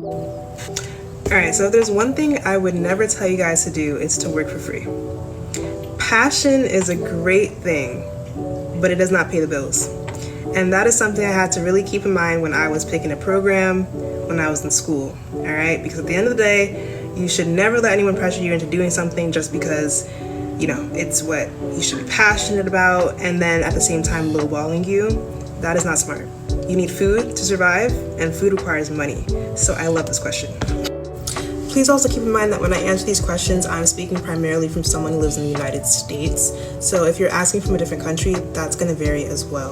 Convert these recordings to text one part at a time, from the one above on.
Alright, so if there's one thing I would never tell you guys to do, it's to work for free. Passion is a great thing, but it does not pay the bills. And that is something I had to really keep in mind when I was picking a program, when I was in school, alright? Because at the end of the day, you should never let anyone pressure you into doing something just because, you know, it's what you should be passionate about, and then at the same time lowballing you. That is not smart. You need food to survive, and food requires money. So I love this question. Please also keep in mind that when I answer these questions, I'm speaking primarily from someone who lives in the United States. So if you're asking from a different country, that's going to vary as well.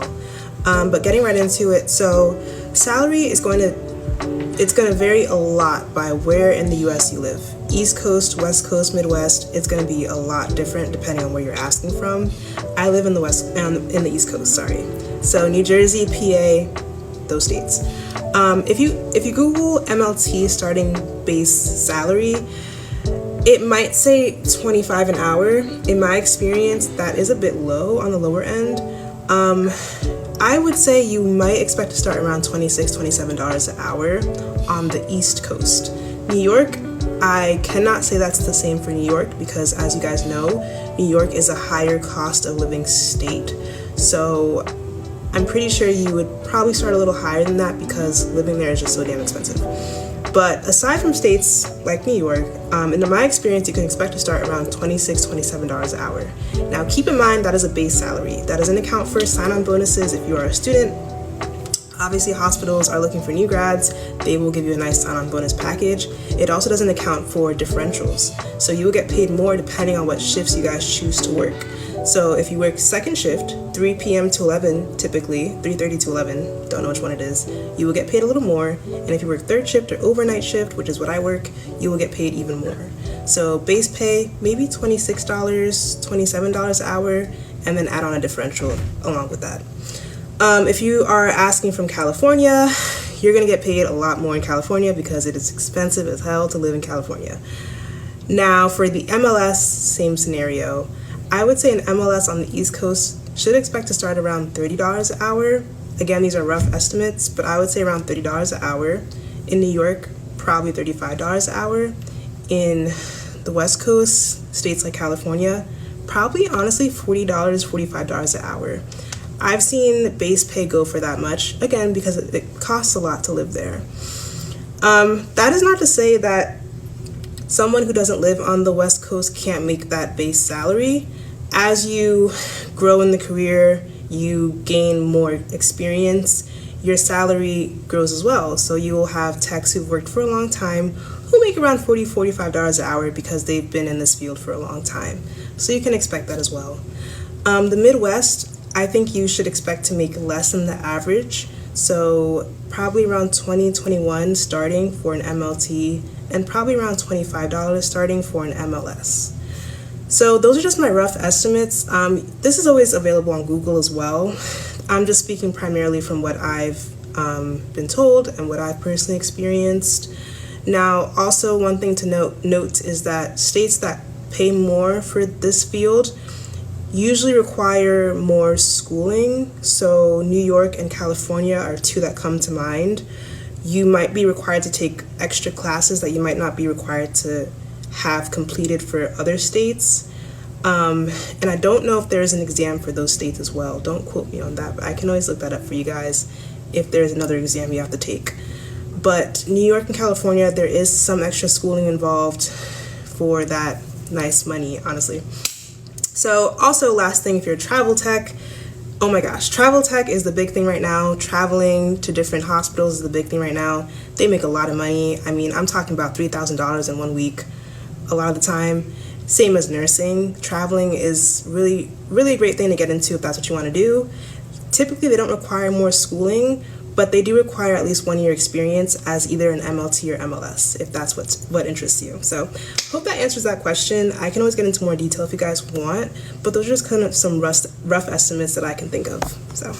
But getting right into it, so salary is going to vary a lot by where in the US you live. East Coast, West Coast, Midwest, it's going to be a lot different depending on where you're asking from. I live in the East Coast, sorry. So New Jersey, PA, those states. If you Google MLT starting base salary, it might say $25 an hour. In my experience, that is a bit low, on the lower end. I would say you might expect to start around $26, $27 an hour on the East Coast. New York, I cannot say that's the same for New York because, as you guys know, New York is a higher cost of living state. So I'm pretty sure you would probably start a little higher than that because living there is just so damn expensive. But aside from states like New York, in my experience, you can expect to start around $26, $27 an hour. Now, keep in mind that is a base salary. That doesn't account for sign-on bonuses if you are a student. Obviously, hospitals are looking for new grads. They will give you a nice sign-on bonus package. It also doesn't account for differentials. So you will get paid more depending on what shifts you guys choose to work. So if you work second shift, 3 p.m. to 11, typically, 3:30 to 11, don't know which one it is, you will get paid a little more. And if you work third shift or overnight shift, which is what I work, you will get paid even more. So base pay, maybe $26, $27 an hour, and then add on a differential along with that. If you are asking from California, you're going to get paid a lot more in California because it is expensive as hell to live in California. Now, for the MLS, same scenario. I would say an MLS on the East Coast should expect to start around $30 an hour. Again, these are rough estimates, but I would say around $30 an hour. In New York, probably $35 an hour. In the West Coast, states like California, probably honestly $40, $45 an hour. I've seen base pay go for that much, again, because it costs a lot to live there. That is not to say that someone who doesn't live on the West Coast can't make that base salary. As you grow in the career, you gain more experience, your salary grows as well. So you will have techs who've worked for a long time who make around $40, $45 an hour because they've been in this field for a long time. So you can expect that as well. The Midwest, I think you should expect to make less than the average. So probably around $20, $21 starting for an MLT, and probably around $25 starting for an MLS. So those are just my rough estimates. This is always available on Google as well. I'm just speaking primarily from what I've been told and what I've personally experienced. Now, also one thing to note is that states that pay more for this field usually require more schooling. So New York and California are two that come to mind. You might be required to take extra classes that you might not be required to have completed for other states. And I don't know if there's an exam for those states as well. Don't quote me on that, but I can always look that up for you guys if there's another exam you have to take. But New York and California, there is some extra schooling involved for that nice money, honestly. So also, last thing, if you're a travel tech, oh my gosh, travel tech is the big thing right now. Traveling to different hospitals is the big thing right now. They make a lot of money. I mean, I'm talking about $3,000 in 1 week a lot of the time. Same as nursing. Traveling is really, really a great thing to get into if that's what you want to do. Typically, they don't require more schooling, but they do require at least 1 year experience as either an MLT or MLS, if that's what interests you. So hope that answers that question. I can always get into more detail if you guys want, but those are just kind of some rough estimates that I can think of. So.